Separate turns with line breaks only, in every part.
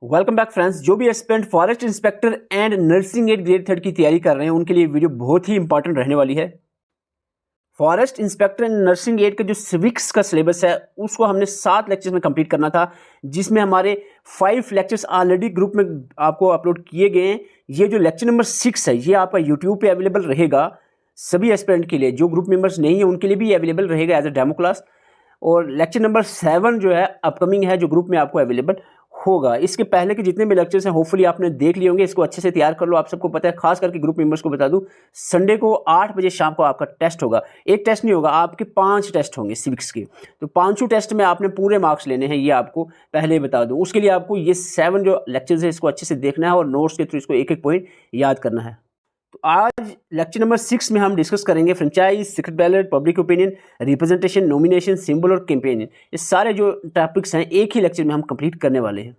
Welcome back friends. जो भी aspirant forest inspector and nursing aid grade 3 की तैयारी कर रहे हैं उनके लिए वीडियो बहुत ही इंपॉर्टेंट रहने वाली है। Forest inspector and nursing aid का जो सिविक्स का सिलेबस है उसको हमने 7 लेक्चर्स में कंप्लीट करना था, जिसमें हमारे 5 लेक्चर्स ऑलरेडी ग्रुप में आपको अपलोड किए गए हैं। ये जो लेक्चर नंबर 6 है ये आपका यूट्यूब पे अवेलेबल रहेगा सभी एस्पिरेंट के लिए। जो ग्रुप मेंबर्स नहीं है उनके लिए भी अवेलेबल रहेगा एज अ डेमो क्लास। और लेक्चर नंबर 7 जो है अपकमिंग है, जो ग्रुप में आपको अवेलेबल होगा। इसके पहले के जितने भी लेक्चर्स हैं होपफुली आपने देख लिए होंगे। इसको अच्छे से तैयार कर लो। आप सबको पता है, खास करके ग्रुप मेंबर्स को बता दूं, संडे को 8 बजे शाम को आपका टेस्ट होगा। एक टेस्ट नहीं होगा, आपके 5 टेस्ट होंगे सिविक्स के। तो 5 टेस्ट में आपने पूरे मार्क्स लेने हैं, ये आपको पहले ही बता दूं। उसके लिए आपको ये 7 जो लेक्चर्स है इसको अच्छे से देखना है और नोट्स के थ्रू इसको एक एक पॉइंट याद करना है। तो आज लेक्चर नंबर 6 में हम डिस्कस करेंगे franchise, secret ballot, public opinion, representation, nomination, symbol और कैंपेनियन। ये सारे जो टॉपिक्स हैं एक ही लेक्चर में हम कंप्लीट करने वाले हैं।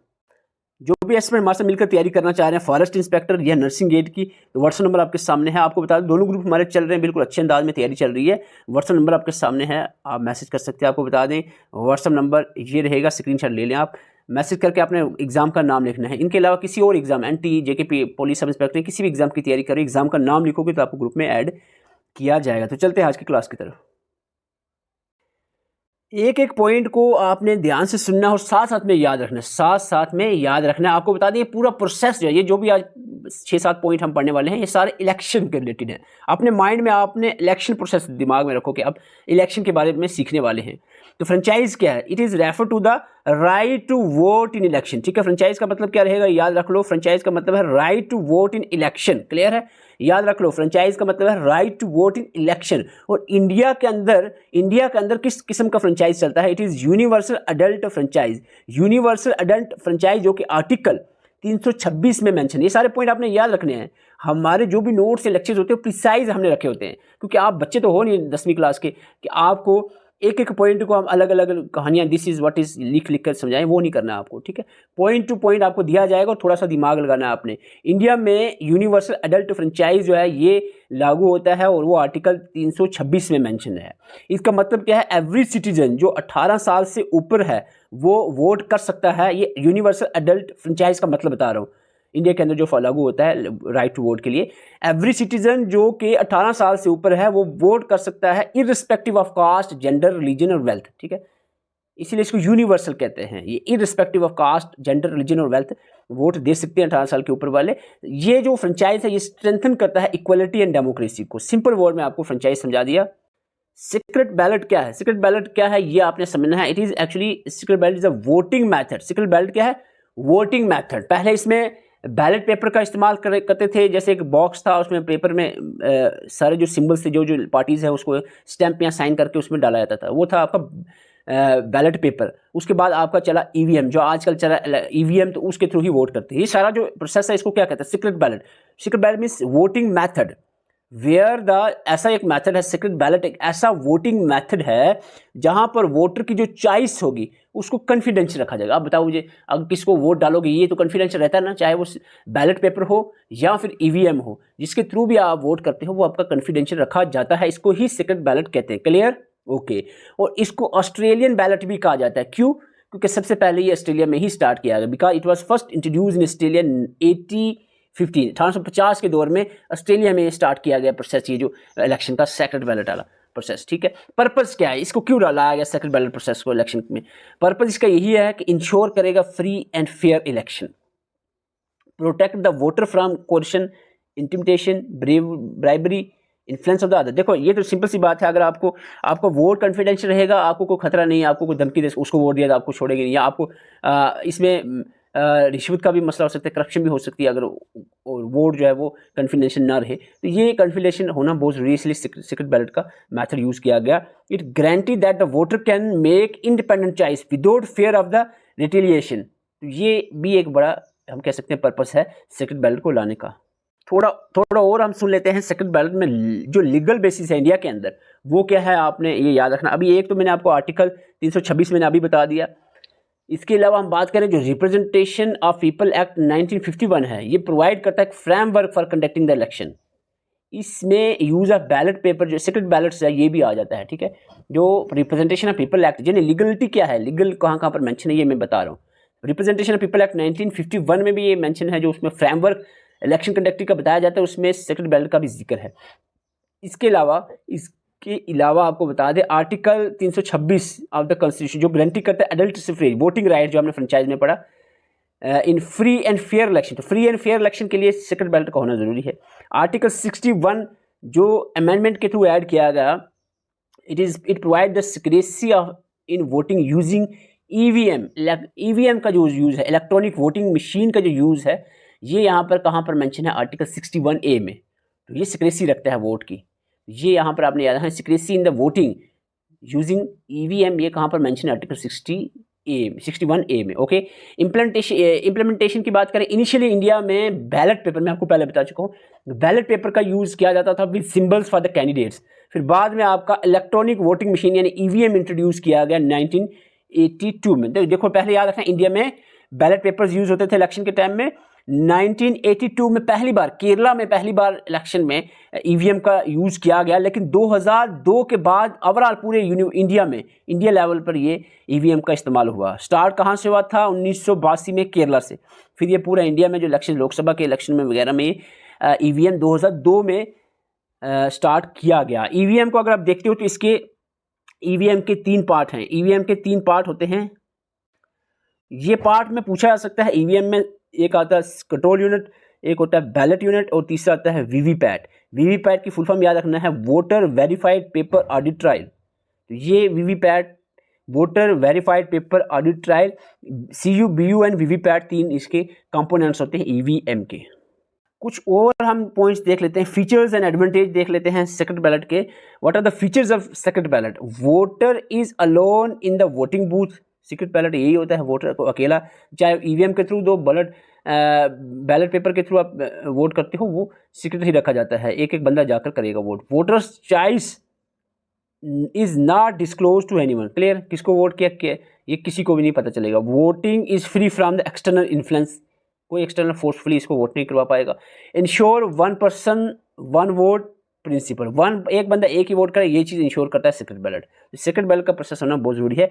जो भी एस्पिरेंट हमारे साथ मिलकर तैयारी करना चाह रहे हैं फॉरेस्ट इंस्पेक्टर या नर्सिंग एड की, तो व्हाट्सएप नंबर आपके सामने है। आपको बता दें दोनों ग्रुप हमारे चल रहे हैं, बिल्कुल अच्छे अंदाज में तैयारी चल रही है। व्हाट्सएप नंबर आपके सामने है, आप मैसेज कर सकते हैं। आपको बता दें व्हाट्सएप नंबर ये रहेगा, स्क्रीनशॉट ले लें। आप मैसेज करके आपने एग्जाम का नाम लिखना है। इनके अलावा किसी और exam, NT, JKP, police sub inspector, किसी भी एग्जाम की तैयारी करें, एग्जाम का नाम लिखोगे तो आपको ग्रुप में ऐड किया जाएगा। तो चलते हैं आज की क्लास की तरफ। एक एक पॉइंट को आपने ध्यान से सुनना और साथ साथ में याद रखना है, साथ साथ में याद रखना है। आपको बता दें ये पूरा प्रोसेस जो है, ये जो भी आज 6-7 पॉइंट हम पढ़ने वाले हैं ये सारे इलेक्शन के रिलेटेड हैं। अपने माइंड में आपने इलेक्शन प्रोसेस दिमाग में रखो कि अब इलेक्शन के बारे में सीखने वाले हैं। तो फ्रेंचाइज क्या है? It is refer to the right to vote in election. ठीक है, फ्रेंचाइज का मतलब क्या रहेगा, याद रख लो। फ्रेंचाइज का मतलब है right to vote in election. Clear है? याद रख लो, फ्रेंचाइज का मतलब है right to vote in election. और इंडिया के अंदर किस किस्म का फ्रेंचाइज चलता है? It is universal adult franchise. Universal adult franchise जो कि आर्टिकल 326 में मेंशन। ये सारे पॉइंट आपने याद रखने हैं। हमारे जो भी नोट्स से लेक्चर्स होते हैं प्रिसाइज हमने रखे होते हैं, क्योंकि आप बच्चे तो हो नहीं 10वीं क्लास के कि आपको एक एक पॉइंट को हम अलग अलग कहानियाँ दिस इज़ व्हाट इज़ लिख कर समझाएं, वो नहीं करना है आपको। ठीक है, पॉइंट टू पॉइंट आपको दिया जाएगा और थोड़ा सा दिमाग लगाना है आपने। इंडिया में यूनिवर्सल अडल्ट फ्रेंचाइज जो है ये लागू होता है और वो आर्टिकल 326 में मेंशन है। इसका मतलब क्या है? एवरी सिटीजन जो 18 साल से ऊपर है वो वोट कर सकता है। ये यूनिवर्सल अडल्ट फ्रेंचाइज का मतलब बता रहा हूँ, इंडिया के अंदर जो लागू होता है राइट टू वोट के लिए। एवरी सिटीजन जो कि 18 साल से ऊपर है वो वोट कर सकता है, irrespective of caste, gender, religion और वेल्थ। ठीक है, इसीलिए इसको यूनिवर्सल कहते हैं। ये irrespective of caste, gender, religion और वेल्थ वोट दे सकते हैं 18 साल के ऊपर वाले। ये जो फ्रेंचाइज है ये स्ट्रेंथन करता है इक्वलिटी एंड डेमोक्रेसी को। सिंपल वर्ड में आपको फ्रेंचाइज समझा दिया। सीक्रेट बैलेट क्या है? सीक्रेट बैलेट क्या है ये आपने समझना है। It is actually secret ballot is a voting method. Secret ballot क्या है? Voting method. पहले इसमें बैलेट पेपर का इस्तेमाल करते थे। जैसे एक बॉक्स था, उसमें पेपर में सारे जो सिंबल्स थे, जो जो पार्टीज है उसको स्टैंप या साइन करके उसमें डाला जाता था, वो था आपका बैलेट पेपर। उसके बाद आपका चला ईवीएम, जो आजकल चला ईवीएम, तो उसके थ्रू ही वोट करते हैं। ये सारा जो प्रोसेस है इसको क्या कहते हैं? Secret ballot. Secret ballot means voting method where the, ऐसा एक मेथड है सीक्रेट बैलेट, एक ऐसा वोटिंग मेथड है जहां पर वोटर की जो चॉइस होगी उसको कॉन्फिडेंशियल रखा जाएगा। आप बताओ मुझे, अगर किसको वोट डालोगे, ये तो कॉन्फिडेंशियल रहता है ना, चाहे वो बैलेट पेपर हो या फिर ईवीएम हो, जिसके थ्रू भी आप वोट करते हो वो आपका कॉन्फिडेंशियल रखा जाता है। इसको ही सीक्रेट बैलेट कहते हैं। क्लियर? ओके। और इसको ऑस्ट्रेलियन बैलेट भी कहा जाता है। क्यों? क्योंकि सबसे पहले ये ऑस्ट्रेलिया में ही स्टार्ट किया गया, because it was first introduce in Australia 1850 के दौर में ऑस्ट्रेलिया में स्टार्ट किया गया प्रोसेस, ये जो इलेक्शन का सेक्रेट बैलेट वाला प्रोसेस। ठीक है, पर्पस क्या है? इसको क्यों डाला गया सेक्रेट बैलेट प्रोसेस को इलेक्शन में? पर्पस इसका यही है कि इंश्योर करेगा free and fair election, protect the voter from coercion, intimidation, bribery, influence of the other. देखो ये तो सिंपल सी बात है। अगर आपको वोट कॉन्फिडेंशियल रहेगा, आपको कोई खतरा नहीं है, आपको कोई धमकी दे उसको वोट दिया तो आपको छोड़ेंगे नहीं, या आपको इसमें रिश्वत का भी मसला हो सकता है, करप्शन भी हो सकती है अगर वोट जो है वो कॉन्फिडेंशियल ना रहे। तो ये कॉन्फिडेंशियल होना बहुत ज़रूरी है, इसलिए सीक्रेट बैलेट का मेथड यूज़ किया गया। It guarantee that the voter can make independent choice without fear of the retaliation. तो ये भी एक बड़ा हम कह सकते हैं पर्पस है सीक्रेट बैलेट को लाने का। थोड़ा और हम सुन लेते हैं सीक्रेट बैलेट में जो लीगल बेसिस है इंडिया के अंदर वो क्या है, आपने ये याद रखना। अभी एक तो मैंने आपको आर्टिकल 326 मैंने अभी बता दिया। इसके अलावा हम बात करें जो रिप्रेजेंटेशन ऑफ पीपल एक्ट 1951 है, ये प्रोवाइड करता है एक framework for conducting the election. इसमें यूज ऑफ बैलेट पेपर, जो सीक्रेट बैलेट्स है ये भी आ जाता है। ठीक है, जो रिप्रेजेंटेशन ऑफ पीपल एक्ट, यानी लीगलिटी क्या है, लीगल कहाँ पर मेंशन है ये मैं बता रहा हूँ। रिप्रेजेंटेशन ऑफ पीपल एक्ट 1951 में भी ये मेंशन है, जो उसमें फ्रेमवर्क इलेक्शन कंडक्टिंग का बताया जाता है, उसमें सेक्रेटरी बैलेट का भी जिक्र है। इसके अलावा आपको बता दें आर्टिकल 326 ऑफ द कॉन्स्टिट्यूशन जो गारंटी करता है एडल्ट सफरेज वोटिंग राइट, जो हमने फ्रेंचाइज में पढ़ा, in free and fair election. तो फ्री एंड फेयर इलेक्शन के लिए सेक्रेटरी बैलेट का होना जरूरी है। आर्टिकल 61 जो अमेंडमेंट के थ्रू ऐड किया गया, it provide the secrecy of in voting using EVM. EVM का जो यूज़ है, इलेक्ट्रॉनिक वोटिंग मशीन का जो यूज़ है, ये यहाँ पर कहाँ पर मेंशन है, आर्टिकल 61A में। तो ये सिक्रेसी रखता है वोट की, ये यहाँ पर आपने याद है, secrecy in the voting using EVM, ये कहाँ पर मेंशन है, आर्टिकल 61A में। ओके, इम्प्लीमेंटेशन की बात करें, इनिशियली इंडिया में बैलेट पेपर, मैं आपको पहले बता चुका हूँ, बैलेट पेपर का यूज़ किया जाता था with symbols for the candidates. फिर बाद में आपका इलेक्ट्रॉनिक वोटिंग मशीन यानी ईवीएम इंट्रोड्यूस किया गया 1982 में। देखो पहले याद रखना, इंडिया में बैलेट पेपर्स यूज़ होते थे इलेक्शन के टाइम में। 1982 में पहली बार, केरला में पहली बार इलेक्शन में ईवीएम का यूज़ किया गया, लेकिन 2002 के बाद ओवरऑल पूरे इंडिया में, इंडिया लेवल पर ये ईवीएम का इस्तेमाल हुआ। स्टार्ट कहाँ से हुआ था, 1982 में केरला से। फिर ये पूरा इंडिया में जो इलेक्शन, लोकसभा के इलेक्शन में वगैरह में ईवीएम 2002 में स्टार्ट किया गया। ईवीएम को अगर आप देखते हो तो इसके ईवीएम के 3 पार्ट हैं। ईवीएम के 3 पार्ट होते हैं। ये पार्ट में पूछा जा सकता है, ईवीएम में एक आता है कंट्रोल यूनिट, एक होता है बैलेट यूनिट और तीसरा आता है वीवीपैट। वीवीपैट की फुल फॉर्म याद रखना है, voter verified paper audit trial. तो ये VVPAT, voter verified paper audit trial, CU, BU and VVPAT, 3 इसके कंपोनेंट्स होते हैं ईवीएम के। कुछ और हम पॉइंट्स देख लेते हैं, फीचर्स एंड एडवांटेज देख लेते हैं सेक्रेटरी बैलेट के। What are the features of secretary ballot? Voter is alone in the voting booth. Secret ballot यही होता है, वोटर को अकेला, चाहे ईवीएम के थ्रू दो, बैलेट पेपर के थ्रू आप वोट करते हो, वो सीक्रेट ही रखा जाता है, एक एक बंदा जाकर करेगा vote. Voters choice is not disclose to anyone. Clear? किसको वोट किया ये किसी को भी नहीं पता चलेगा। Voting is free from the external influence, कोई एक्सटर्नल फोर्सफुली इसको वोट नहीं करवा पाएगा। इंश्योर 1 पर्सन 1 वोट प्रिंसिपल, एक बंदा एक ही वोट करे, ये चीज़ इंश्योर करता है सेक्रेटरी बैलेट। सेक्रेटरी बैलेट का प्रोसेस होना बहुत जरूरी है।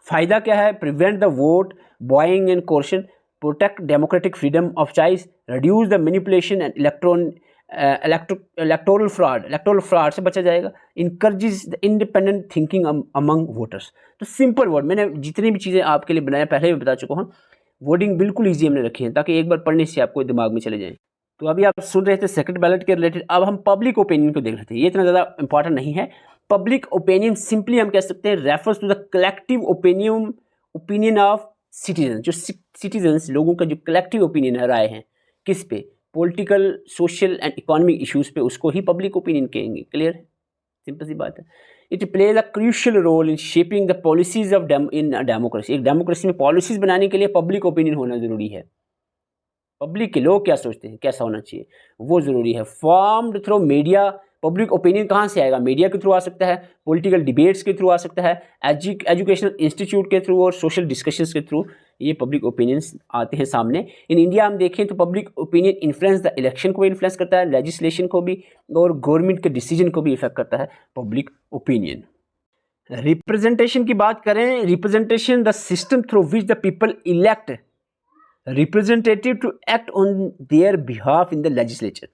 फ़ायदा क्या है? Prevent the vote Boeing and coercion, protect democratic freedom of choice, reduce the manipulation and electoral fraud से बचा जाएगा, encourages the independent thinking among voters. तो सिंपल वर्ड, मैंने जितनी भी चीज़ें आपके लिए बनाया पहले भी बता चुका हूँ। वर्डिंग बिल्कुल ईजी हमने रखी है ताकि एक बार पढ़ने से आपको दिमाग में चले जाए। तो अभी आप सुन रहे थे सेक्रेटरी बैलेट के रिलेटेड। अब हम पब्लिक ओपिनियन को देख रहे थे, ये इतना ज़्यादा इंपॉर्टेंट नहीं है। पब्लिक ओपिनियन सिंपली हम कह सकते हैं refers to the collective opinion of citizen. जो सिटीजन्स, लोगों का जो कलेक्टिव ओपिनियन है, राय है, किस पे? Political, social and economic issues पे, उसको ही पब्लिक ओपिनियन कहेंगे। क्लियर? सिंपल सी बात है। It plays a crucial role in shaping the policies of in democracy. एक डेमोक्रेसी में पॉलिसीज बनाने के लिए पब्लिक ओपिनियन होना जरूरी है। पब्लिक के लोग क्या सोचते हैं, कैसा होना चाहिए, वो ज़रूरी है। Formed through media, public opinion कहाँ से आएगा? मीडिया के थ्रू आ सकता है, पॉलिटिकल डिबेट्स के थ्रू आ सकता है, एजुकेशनल इंस्टीट्यूट के थ्रू और सोशल डिस्कशंस के थ्रू ये पब्लिक ओपिनियंस आते हैं सामने। इन इंडिया हम देखें तो public opinion influence the election को भी इन्फ्लुएंस करता है, लेजिस्लेशन को भी, और गवर्नमेंट के डिसीजन को भी इफेक्ट करता है पब्लिक ओपिनियन। रिप्रेजेंटेशन की बात करें, representation the system through which the people elect representative to act on their behalf in the legislature.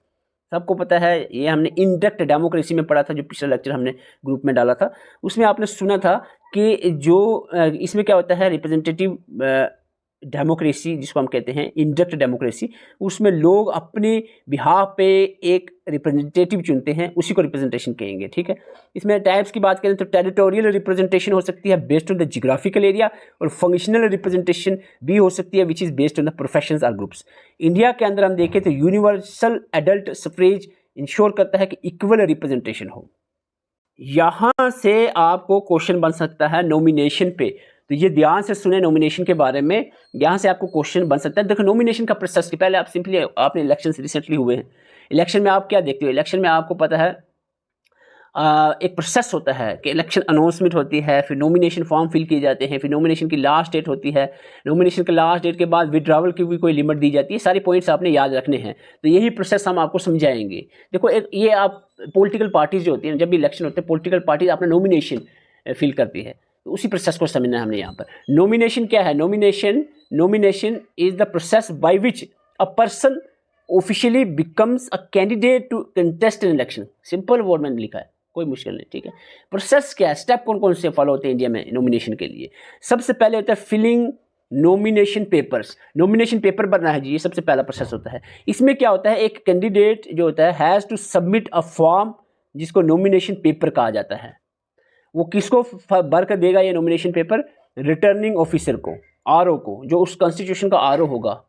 सबको पता है, ये हमने इनडायरेक्ट डेमोक्रेसी में पढ़ा था, जो पिछला लेक्चर हमने ग्रुप में डाला था, उसमें आपने सुना था कि जो इसमें क्या होता है, रिप्रेजेंटेटिव डेमोक्रेसी जिसको हम कहते हैं इनडायरेक्ट डेमोक्रेसी, उसमें लोग अपने बिहाफ पे एक रिप्रेजेंटेटिव चुनते हैं, उसी को रिप्रेजेंटेशन कहेंगे। ठीक है, इसमें टाइप्स की बात करें तो टेरिटोरियल रिप्रेजेंटेशन हो सकती है based on the geographical area, और फंक्शनल रिप्रेजेंटेशन भी हो सकती है which is based on the professions और ग्रुप्स। इंडिया के अंदर हम देखें तो यूनिवर्सल एडल्ट सफ्रेज इंश्योर करता है कि इक्वल रिप्रेजेंटेशन हो। यहाँ से आपको क्वेश्चन बन सकता है नॉमिनेशन पे, तो ये ध्यान से सुने नॉमिनेशन के बारे में, यहाँ से आपको क्वेश्चन बन सकता है। देखो नॉमिनेशन का प्रोसेस के पहले आप सिंपली, आपने इलेक्शन रिसेंटली हुए हैं, इलेक्शन में आप क्या देखते हो? इलेक्शन में आपको पता है एक प्रोसेस होता है कि इलेक्शन अनाउंसमेंट होती है, फिर नॉमिनेशन फॉर्म फिल किए जाते हैं, फिर नॉमिनेशन की लास्ट डेट होती है, नॉमिनेशन के लास्ट डेट के बाद विड्रॉवल की भी कोई लिमिट दी जाती है। सारे पॉइंट्स आपने याद रखने हैं, तो यही प्रोसेस हम आपको समझाएंगे। देखो एक ये आप पॉलिटिकल पार्टीज जो होती हैं, जब भी इलेक्शन होते हैं, पॉलिटिकल पार्टीज अपना नॉमिनेशन फिल करती है, तो उसी प्रोसेस को समझना है हमने यहाँ पर। नॉमिनेशन क्या है? Nomination is the process by which a person officially becomes a candidate to contest an election. Simple word मैंने लिखा है, कोई मुश्किल नहीं, ठीक है। प्रोसेस क्या है, स्टेप कौन कौन से फॉलो होते हैं इंडिया में नॉमिनेशन के लिए? सबसे पहले होता है filling nomination papers. Nomination paper भरना है जी, ये सबसे पहला प्रोसेस होता है। इसमें क्या होता है, एक कैंडिडेट जो होता है has to submit a form जिसको नॉमिनेशन पेपर कहा जाता है। वो किसको भर कर देगा ये नॉमिनेशन पेपर? रिटर्निंग ऑफिसर को, आरओ को, जो उस कॉन्स्टिट्यूशन का आरओ होगा।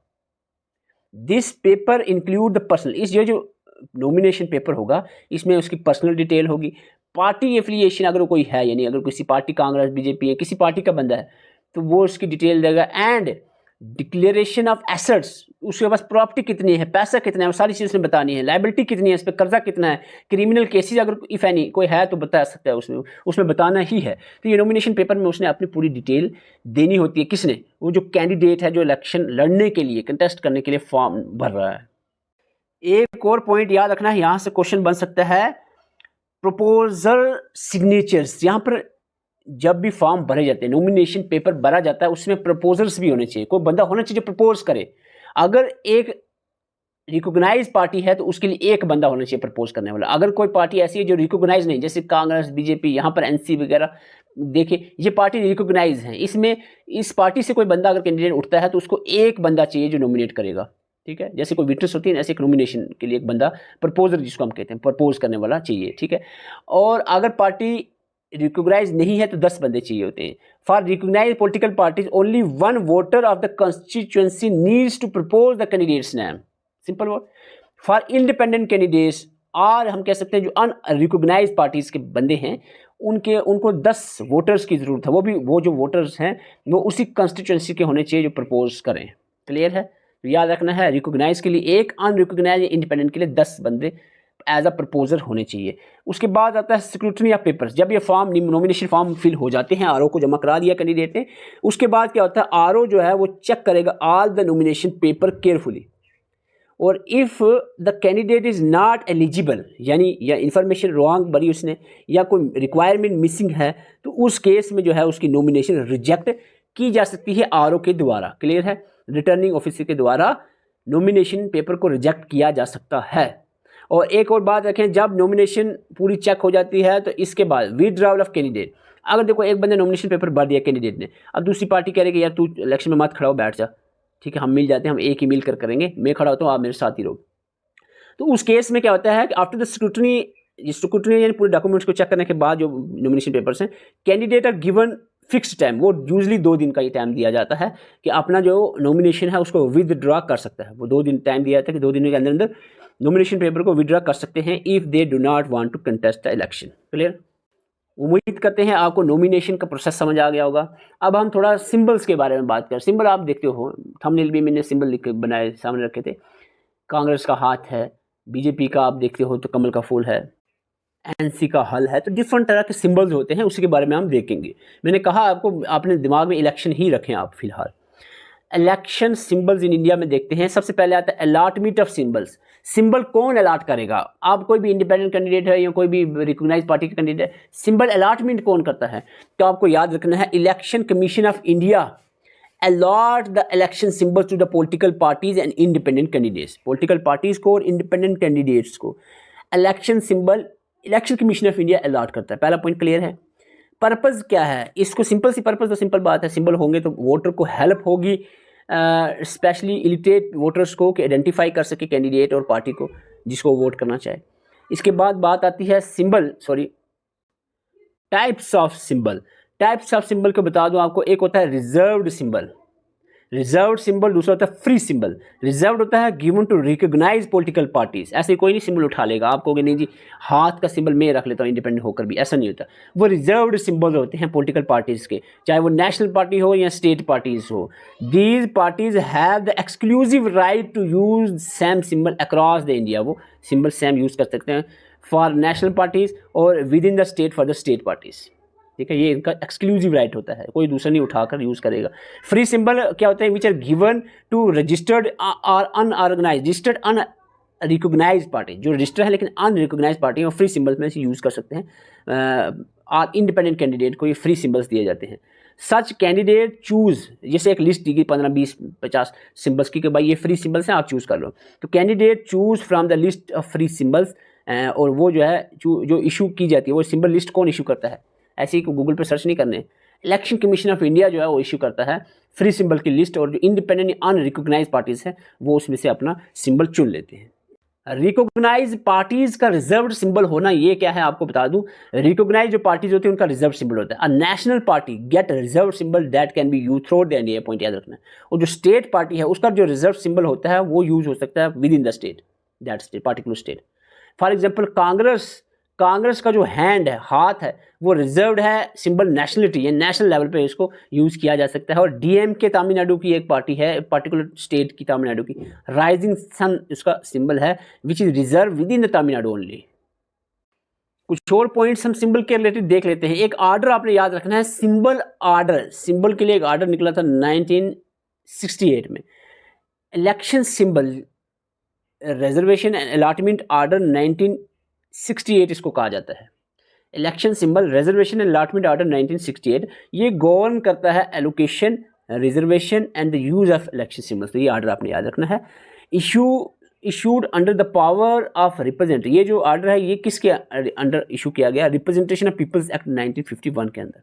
This paper include the personal, इस ये जो नॉमिनेशन पेपर होगा इसमें उसकी पर्सनल डिटेल होगी, पार्टी एफिलिएशन अगर कोई है, यानी अगर किसी पार्टी, कांग्रेस, बीजेपी है, किसी पार्टी का बंदा है तो वो उसकी डिटेल देगा, एंड डिक्लेरेशन ऑफ एसेट्स, उसके पास प्रॉपर्टी कितनी है, पैसा कितना है, वो सारी चीज़ उसने बतानी है, लाइबिलिटी कितनी है, इस पर कर्जा कितना है, क्रिमिनल केसेस अगर इफ एनी कोई है तो बता सकता है, उसमें बताना ही है। तो ये नॉमिनेशन पेपर में उसने अपनी पूरी डिटेल देनी होती है। किसने? वो जो कैंडिडेट है, जो इलेक्शन लड़ने के लिए, कंटेस्ट करने के लिए फॉर्म भर रहा है। एक और पॉइंट याद रखना है, यहाँ से क्वेश्चन बन सकता है, प्रपोजल सिग्नेचर्स। यहाँ पर जब भी फॉर्म भरे जाते हैं, नॉमिनेशन पेपर भरा जाता है, उसमें प्रपोजल्स भी होने चाहिए, कोई बंदा होना चाहिए जो प्रपोज करे। अगर एक रिकॉग्नाइज पार्टी है तो उसके लिए एक बंदा होना चाहिए प्रपोज करने वाला। अगर कोई पार्टी ऐसी है जो रिकॉग्नाइज नहीं, जैसे कांग्रेस, बीजेपी, यहाँ पर एनसी वगैरह, देखिए ये पार्टी रिकॉग्नाइज है, इसमें इस पार्टी से कोई बंदा अगर कैंडिडेट उठता है तो उसको एक बंदा चाहिए जो नॉमिनेट करेगा, ठीक है। जैसे कोई विटनेस होती है, ऐसे एक नॉमिनेशन के लिए एक बंदा, प्रपोजर जिसको हम कहते हैं, प्रपोज करने वाला चाहिए, ठीक है। और अगर पार्टी रिकॉग्नाइज नहीं है तो 10 बंदे चाहिए होते हैं। For recognise political parties only one voter of the constituency needs to propose the candidates name. Simple word. For independent candidates, और हम कह सकते हैं जो अनरिकॉग्नाइज पार्टीज के बंदे हैं उनको 10 वोटर्स की जरूरत है। वो जो वोटर्स हैं वो उसी कंस्टिट्यूएंसी के होने चाहिए जो प्रपोज करें। क्लियर है? तो याद रखना है, रिकॉग्नाइज के लिए एक, अनरिकॉग्नाइज इंडिपेंडेंट के लिए 10 बंदे एज अ प्रपोजर होने चाहिए। उसके बाद आता है स्क्रूटनी ऑफ पेपर्स। जब ये फॉर्म, नॉमिनेशन फॉर्म फिल हो जाते हैं, आरओ को जमा करा दिया कैंडिडेट ने, उसके बाद क्या होता है, आरओ जो है वो चेक करेगा all the nomination paper carefully, और if the candidate is not eligible, यानी या इन्फॉर्मेशन रॉन्ग भरी उसने या कोई रिक्वायरमेंट मिसिंग है, तो उस केस में जो है उसकी नॉमिनेशन रिजेक्ट की जा सकती है आरओ के द्वारा। क्लियर है? रिटर्निंग ऑफिसर के द्वारा नॉमिनेशन पेपर को रिजेक्ट किया जा सकता है। और एक और बात रखें, जब नॉमिनेशन पूरी चेक हो जाती है तो इसके बाद विथड्रॉवल ऑफ कैंडिडेट। अगर देखो एक बंदे नॉमिनेशन पेपर भर दिया कैंडिडेट ने, अब दूसरी पार्टी कह रही कि यार तू इलेक्शन में मत खड़ा हो, बैठ जा, ठीक है, हम मिल जाते हैं, हम एक ही मिल कर करेंगे, मैं खड़ा होता हूँ, आप मेरे साथ ही रहो। तो उस केस में क्या होता है कि आफ्टर द स्क्रूटनी यानी पूरे डॉक्यूमेंट्स को चेक करने के बाद जो नॉमिनेशन पेपर्स हैं, candidate are given fixed time, वो यूजली 2 दिन का ही टाइम दिया जाता है कि अपना जो नॉमिनेशन है उसको विदड्रॉ कर सकता है। वो 2 दिन टाइम दिया जाता है कि 2 दिन के अंदर अंदर नॉमिनेशन पेपर को विदड्रॉ कर सकते हैं if they do not want to contest the election. Clear? उम्मीद करते हैं आपको नॉमिनेशन का प्रोसेस समझ आ गया होगा। अब हम थोड़ा सिंबल्स के बारे में बात करें। सिंबल आप देखते हो, थंबनेल भी मैंने सिंबल लिख के बनाए, सामने रखे थे। कांग्रेस का हाथ है, बीजेपी का आप देखते हो तो कमल का फूल है, एनसी का हल है। तो डिफरेंट तरह के सिंबल्स होते हैं, उसी के बारे में हम देखेंगे। मैंने कहा आपको, आपने दिमाग में इलेक्शन ही रखें आप फिलहाल। इलेक्शन सिंबल्स इन इंडिया में देखते हैं। सबसे पहले आता है अलॉटमेंट ऑफ सिंबल्स। सिंबल कौन अलॉट करेगा? आप कोई भी इंडिपेंडेंट कैंडिडेट है या कोई भी रिकॉग्नाइज पार्टी का कैंडिडेट है, सिंबल अलॉटमेंट कौन करता है? तो आपको याद रखना है, election commission of India allot the election symbols to the political parties and independent candidates. Political parties को और इंडिपेंडेंट कैंडिडेट्स को election symbol election commission of India allot करता है। पहला पॉइंट क्लियर है? पर्पज़ क्या है इसको? सिंपल सी पर्पज़, तो सिंपल बात है, सिंबल होंगे तो वोटर को हेल्प होगी, स्पेशली इलिटरेट वोटर्स को, कि आइडेंटिफाई कर सके कैंडिडेट और पार्टी को जिसको वोट करना चाहे। इसके बाद बात आती है types of symbol. Types of symbol को बता दूं आपको, एक होता है रिजर्व्ड सिंबल, दूसरा होता है फ्री सिंबल। रिजर्व्ड होता है given to recognise political parties, ऐसे कोई नहीं सिंबल उठा लेगा, आप कहोगे नहीं जी हाथ का सिंबल मैं रख लेता हूँ इंडिपेंडेंट होकर भी, ऐसा नहीं होता। वो रिजर्व्ड सिंबल होते हैं पॉलिटिकल पार्टीज के, चाहे वो नेशनल पार्टी हो या स्टेट पार्टीज हो। These parties have the exclusive right to use same symbol across the India. वो सिंबल सेम यूज़ कर सकते हैं फॉर नेशनल पार्टीज और within the state for the state parties, ठीक है। ये इनका एक्सक्लूसिव राइट होता है, कोई दूसरा नहीं उठाकर यूज़ करेगा। फ्री सिंबल क्या होता है? Which are given to registered और अनऑर्गेनाइज, रजिस्टर्ड अनरिकॉग्नाइज पार्टी, जो रजिस्टर है लेकिन अनरिकॉग्नाइज पार्टी, और फ्री सिंबल में से यूज़ कर सकते हैं आर इंडिपेंडेंट कैंडिडेट को ये फ्री सिंबल्स दिए जाते हैं। सच कैंडिडेट चूज, जैसे एक लिस्ट दी गई 15, 20, 50 सिंबल्स की कि भाई ये फ्री सिंबल्स हैं, आप चूज़ कर लो। तो candidate choose from the list of free symbols, और वो जो है जो इशू की जाती है वो सिंबल लिस्ट कौन इशू करता है, ऐसे ही गूगल पर सर्च नहीं करने। इलेक्शन कमीशन ऑफ इंडिया जो है वो इशू करता है फ्री सिंबल की लिस्ट, और जो इंडिपेंडेंट अनरिकॉग्नाइज पार्टीज हैं वो उसमें से अपना सिंबल चुन लेते हैं। रिकॉग्नाइज पार्टीज का रिजर्व्ड सिंबल होना ये क्या है आपको बता दूं। रिकॉग्नाइज जो पार्टीज होती है उनका रिजर्व सिंबल होता है। A national party get reserve symbol that can be use through the India, point याद रखना है। और जो स्टेट पार्टी है उसका जो रिजर्व सिंबल होता है वो यूज हो सकता है with in the state, that state, particular state. For example Congress का जो हैंड है, हाथ है, वो रिजर्व्ड है सिंबल नेशनलिटी, या नेशनल लेवल पे इसको यूज किया जा सकता है। और डीएमके तमिलनाडु की एक पार्टी है, पर्टिकुलर स्टेट की, तमिलनाडु की, राइजिंग सन उसका सिंबल है, which is reserve with in the Tamil Nadu only. कुछ और पॉइंट्स हम सिंबल के रिलेटेड देख लेते हैं। एक आर्डर आपने याद रखना है, सिंबल आर्डर। सिंबल के लिए एक आर्डर निकला था 1968 में। Election symbol reservation and allotment order 1968 इसको कहा जाता है। Election symbol reservation and allotment order 1968 ये गवर्न करता है allocation, reservation and the use of election symbols. तो ये आर्डर आपने याद रखना है। Issued under the power of represent, ये जो आर्डर है ये किसके अंडर इशू किया गया, रिप्रेजेंटेशन ऑफ पीपल्स एक्ट 1951 के अंदर।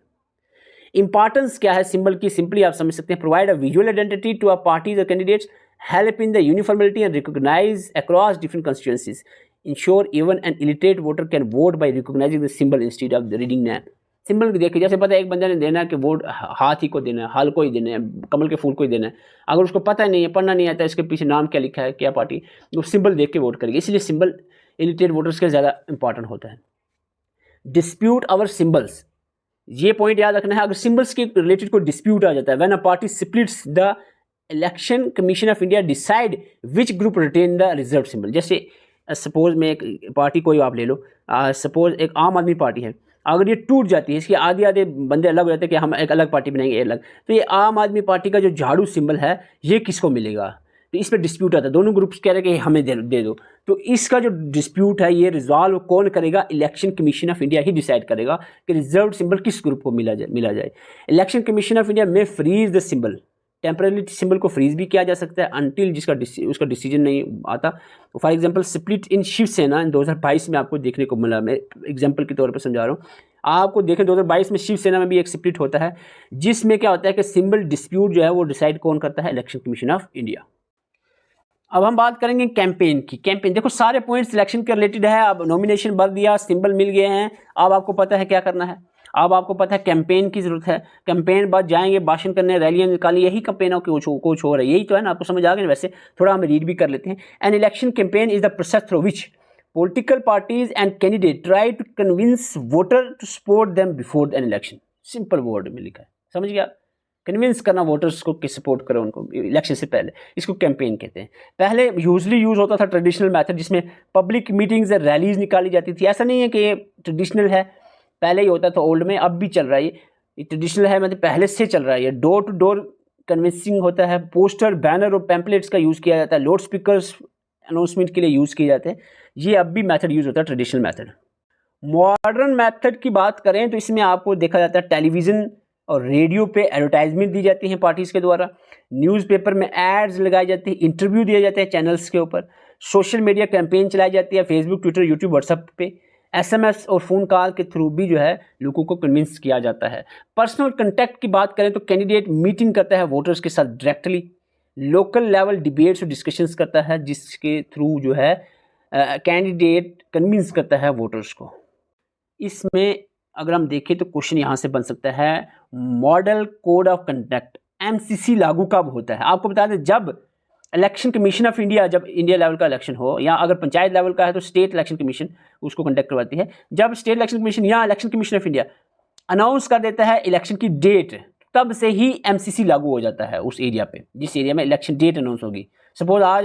इंपॉर्टेंस क्या है सिंबल की, सिंपली आप समझ सकते हैं, provide a visual identity to a parties और candidates, help in the uniformity and recognise across different constituencies, ensure even an illiterate voter can vote by recognising the symbol instead of the reading name. Symbol देखिए, जैसे पता है एक बंदे ने देना है कि वोट हाथी को देना है, हल को ही देना है, कमल के फूल को ही देना है, अगर उसको पता नहीं है, पढ़ना नहीं आता, इसके पीछे नाम क्या लिखा है, क्या पार्टी, वो सिंबल देख के वोट करेगी। इसलिए सिंबल इलिटरेट वोटर्स के ज़्यादा इंपॉर्टेंट होता है। डिस्प्यूट आवर सिंबल्स, ये पॉइंट याद रखना है। अगर सिंबल्स के रिलेटेड कोई डिस्प्यूट आ जाता है, when a party splits the election commission of India decide which group retain the reserve symbol. जैसे सपोज में एक पार्टी कोई आप ले लो, सपोज एक आम आदमी पार्टी है, अगर ये टूट जाती है, इसके आधे आधे बंदे अलग हो जाते हैं कि हम एक अलग पार्टी बनाएंगे अलग, तो ये आम आदमी पार्टी का जो झाड़ू सिंबल है ये किसको मिलेगा, तो इस पर डिस्प्यूट आता है। दोनों ग्रुप्स कह रहे हैं कि हमें दे दो। तो इसका जो डिस्प्यूट है ये रिजॉल्व कौन करेगा, इलेक्शन कमीशन ऑफ इंडिया ही डिसाइड करेगा कि रिजर्व सिंबल किस ग्रुप को मिला जाए। इलेक्शन कमीशन ऑफ इंडिया में freeze the symbol, temporary symbol को फ्रीज भी किया जा सकता है अनटिल उसका डिसीजन नहीं आता। For example split in Shiv Sena in 2022 में आपको देखने को मिला, मैं एग्जांपल के तौर पर समझा रहा हूँ आपको। देखें 2022 में शिवसेना में भी एक स्प्लिट होता है, जिसमें क्या होता है कि सिंबल डिस्प्यूट जो है वो डिसाइड कौन करता है, इलेक्शन कमीशन ऑफ इंडिया। अब हम बात करेंगे कैंपेन की। कैंपेन देखो सारे पॉइंट्स इलेक्शन के रिलेटेड है। अब नॉमिनेशन भर दिया, सिंबल मिल गए हैं, अब आपको पता है क्या करना है। अब आपको पता है कैंपेन की जरूरत है। कैंपेन बाद जाएंगे भाषण करने, रैलियां निकाली, यही कैंपेन हो कुछ हो रहा है, यही तो है ना, आपको समझ आ गया। वैसे थोड़ा हम रीड भी कर लेते हैं। An election campaign is the process through which political parties and candidate try to convince voter to support them before an election. Simple word में लिखा है, समझ गया। कन्विंस करना वोटर्स को कि सपोर्ट करो उनको इलेक्शन से पहले, इसको कैंपेन कहते हैं। पहले यूजली यूज होता था ट्रेडिशनल मेथड, जिसमें पब्लिक मीटिंग्स और रैलीज निकाली जाती थी। ऐसा नहीं है कि ये ट्रेडिशनल है, पहले ही होता था ओल्ड में, अब भी चल रहा है। ये ट्रेडिशनल है, मतलब पहले से चल रहा है। ये डोर टू डोर कन्विंसिंग होता है। पोस्टर, बैनर और पैम्पलेट्स का यूज़ किया जाता है। लाउड स्पीकर्स अनाउंसमेंट के लिए यूज़ किए जाते हैं। ये अब भी मेथड यूज़ होता है, ट्रेडिशनल मेथड। मॉडर्न मेथड की बात करें तो इसमें आपको देखा जाता है टेलीविज़न और रेडियो पे एडवर्टाइजमेंट दी जाती हैं पार्टीज़ के द्वारा, न्यूज़पेपर में एड्स लगाई जाती है, इंटरव्यू दिए जाते हैं चैनल्स के ऊपर, सोशल मीडिया कैंपेन चलाई जाती है, फेसबुक, ट्विटर, यूट्यूब, व्हाट्सएप पे, एसएमएस और फ़ोन कॉल के थ्रू भी जो है लोगों को कन्विंस किया जाता है। पर्सनल कंटेक्ट की बात करें तो कैंडिडेट मीटिंग करता है वोटर्स के साथ डायरेक्टली, लोकल लेवल डिबेट्स और डिस्कशंस करता है, जिसके थ्रू जो है कैंडिडेट कन्विंस करता है वोटर्स को। इसमें अगर हम देखें तो क्वेश्चन यहाँ से बन सकता है, model code of conduct MCC लागू कब होता है। आपको बता दें, जब इलेक्शन कमीशन ऑफ इंडिया, जब इंडिया लेवल का इलेक्शन हो, या अगर पंचायत लेवल का है तो स्टेट इलेक्शन कमीशन उसको कंडक्ट करवाती है। जब स्टेट इलेक्शन कमीशन या election commission of India announce कर देता है इलेक्शन की डेट, तब से ही एमसीसी लागू हो जाता है उस एरिया पे, जिस एरिया में इलेक्शन डेट अनाउंस होगी। सपोज आज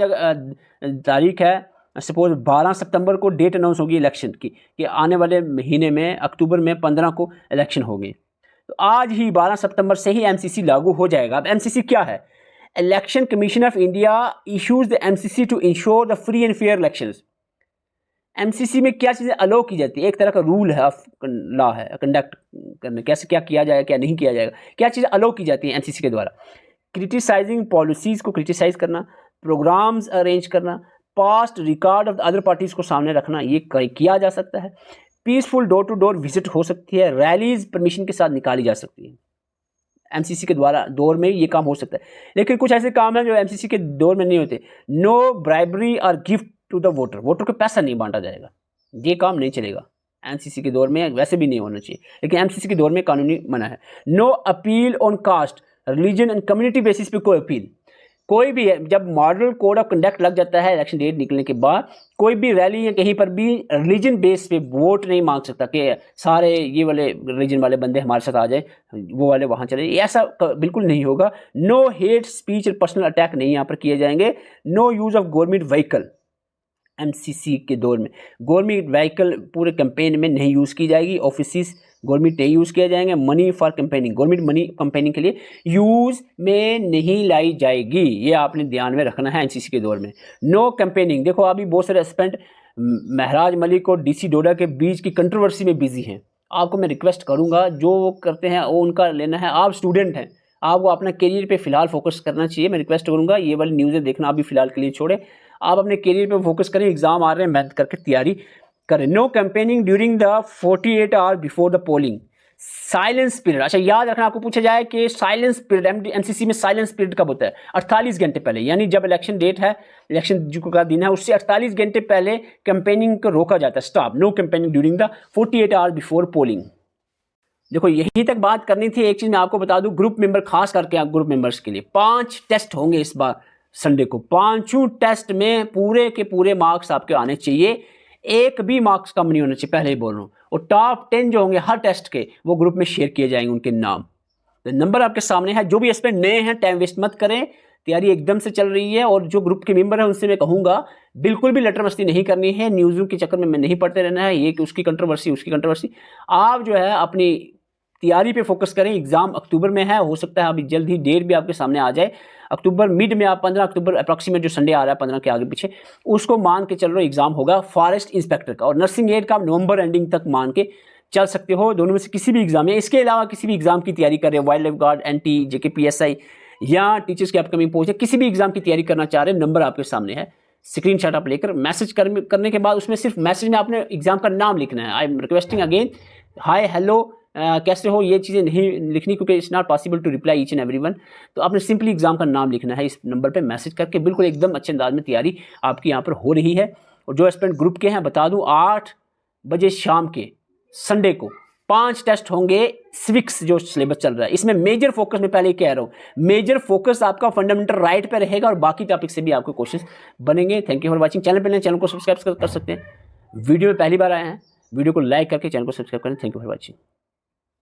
तारीख है, सपोज 12 सितंबर को डेट अनाउंस होगी इलेक्शन की कि आने वाले महीने में अक्टूबर में 15 को इलेक्शन होगी, तो आज ही 12 सितंबर से ही एमसीसी लागू हो जाएगा। अब एमसीसी क्या है? Election commission of India issues the MCC to ensure the free and fair elections. MCC में क्या चीज़ें अलाउ की जाती है, एक तरह का रूल है, लॉ है कंडक्ट करने, कैसे क्या किया जाएगा क्या नहीं किया जाएगा, क्या चीज़ें अलाउ की जाती हैं एमसीसी के द्वारा। क्रिटिसाइजिंग पॉलिसीज़ को क्रिटिसाइज़ करना, प्रोग्राम्स अरेंज करना, past record of the other parties को सामने रखना, ये किया जा सकता है। Peaceful door to door visit हो सकती है, रैलीज परमिशन के साथ निकाली जा सकती है। एमसीसी के द्वारा दौर में ये काम हो सकता है। लेकिन कुछ ऐसे काम हैं जो एमसीसी के दौर में नहीं होते। नो ब्राइबरी और gift to the voter, voter को पैसा नहीं बांटा जाएगा, ये काम नहीं चलेगा एमसीसी के दौर में, वैसे भी नहीं होना चाहिए, लेकिन एमसीसी के दौर में कानूनी मना है। No appeal on caste, religion and community basis पे कोई अपील, कोई भी है, जब मॉडल कोड ऑफ कंडक्ट लग जाता है इलेक्शन डेट निकलने के बाद, कोई भी रैली या कहीं पर भी रिलीजन बेस पे वोट नहीं मांग सकता कि सारे ये वाले रिलीजन वाले बंदे हमारे साथ आ जाए, वो वाले वहाँ चले, ऐसा बिल्कुल नहीं होगा। नो हेट स्पीच और पर्सनल अटैक नहीं यहाँ पर किए जाएंगे। No use of government vehicle, MCC के दौर में गवर्नमेंट व्हीकल पूरे कैंपेन में नहीं यूज़ की जाएगी, ऑफिस गवर्नमेंट नहीं यूज़ किया जाएंगे। Money for campaigning, government money campaigning के लिए यूज़ में नहीं लाई जाएगी, ये आपने ध्यान में रखना है एमसीसी के दौर में। नो कैंपेनिंग, देखो अभी बहुत सारे एस्पेंट महराज मलिक और डीसी डोडा के बीच की कंट्रोवर्सी में बिजी हैं। आपको मैं रिक्वेस्ट करूंगा, जो वो करते हैं वो उनका लेना है, आप स्टूडेंट हैं, आपको अपना करियर पे फिलहाल फोकस करना चाहिए। मैं रिक्वेस्ट करूंगा ये वाली न्यूज़ें देखना अभी फिलहाल के लिए छोड़े, आप अपने करियर पे फोकस करें, एग्जाम आ रहे हैं, मेहनत करके तैयारी करें। No campaigning during the 48 hour before the polling, silence period, अच्छा याद रखना, आपको पूछा जाए कि साइलेंस पीरियड एमसीसी में साइलेंस पीरियड कब होता है? 48 घंटे पहले, यानी जब इलेक्शन डेट है, इलेक्शन जो का दिन है, उससे 48 घंटे पहले कैंपेनिंग को रोका जाता है, stop, no campaigning during the 48 hour before polling. देखो यही तक बात करनी थी। एक चीज़ मैं आपको बता दूं, ग्रुप मेंबर, खास करके आप ग्रुप मेंबर्स के लिए 5 टेस्ट होंगे इस बार संडे को। 5 टेस्ट में पूरे के पूरे मार्क्स आपके आने चाहिए, एक भी मार्क्स कम नहीं होना चाहिए, पहले ही बोल रहा हूँ। और टॉप 10 जो होंगे हर टेस्ट के, वो ग्रुप में शेयर किए जाएंगे, उनके नाम। तो नंबर आपके सामने है, जो भी एस्पिरेंट नए हैं टाइम वेस्ट मत करें, तैयारी एकदम से चल रही है। और जो ग्रुप के मेंबर हैं उनसे मैं कहूँगा बिल्कुल भी लटर मस्ती नहीं करनी है, न्यूज़ों के चक्कर में नहीं पड़ते रहना है, ये कि उसकी कंट्रोवर्सी उसकी कंट्रोवर्सी। आप जो है अपनी तैयारी पे फोकस करें। एग्जाम अक्टूबर में है, हो सकता है अभी जल्द ही डेट भी आपके सामने आ जाए, अक्टूबर मिड में, आप 15 अक्टूबर अप्रॉक्सीमेट जो संडे आ रहा है 15 के आगे पीछे, उसको मान के चल रहे एग्जाम होगा फॉरेस्ट इंस्पेक्टर का। और नर्सिंग एड का आप नवंबर एंडिंग तक मान के चल सकते हो, दोनों में से किसी भी एग्जाम में। इसके अलावा किसी भी एग्जाम की तैयारी कर रहे हो, वाइल्ड लाइफ गार्ड, एनटी, जेके पीएसआई या टीचर्स के अपकमिंग पोस्ट, किसी भी एग्जाम की तैयारी करना चाह रहे हैं, नंबर आपके सामने है, स्क्रीनशॉट आप लेकर मैसेज करने के बाद उसमें सिर्फ मैसेज में आपने एग्जाम का नाम लिखना है। I am requesting again, hi hello कैसे हो, ये चीज़ें नहीं लिखनी, क्योंकि it's not possible to reply each and everyone. तो आपने सिंपली एग्जाम का नाम लिखना है, इस नंबर पे मैसेज करके बिल्कुल एकदम अच्छे अंदाज में तैयारी आपकी यहाँ पर हो रही है। और जो एस्पिरेंट ग्रुप के हैं बता दूँ, 8 बजे शाम के संडे को 5 टेस्ट होंगे, सिविक्स जो सिलेबस चल रहा है, इसमें मेजर फोकस, मैं पहले ही कह रहा हूँ, मेजर फोकस आपका फंडामेंटल राइट पे रहेगा और बाकी टॉपिक से भी आपको क्वेश्चन बनेंगे। Thank you for watching. Channel पर चैनल को सब्सक्राइब कर सकते हैं, वीडियो में पहली बार आए हैं वीडियो को लाइक करके चैनल को सब्सक्राइब करें। Thank you for watching.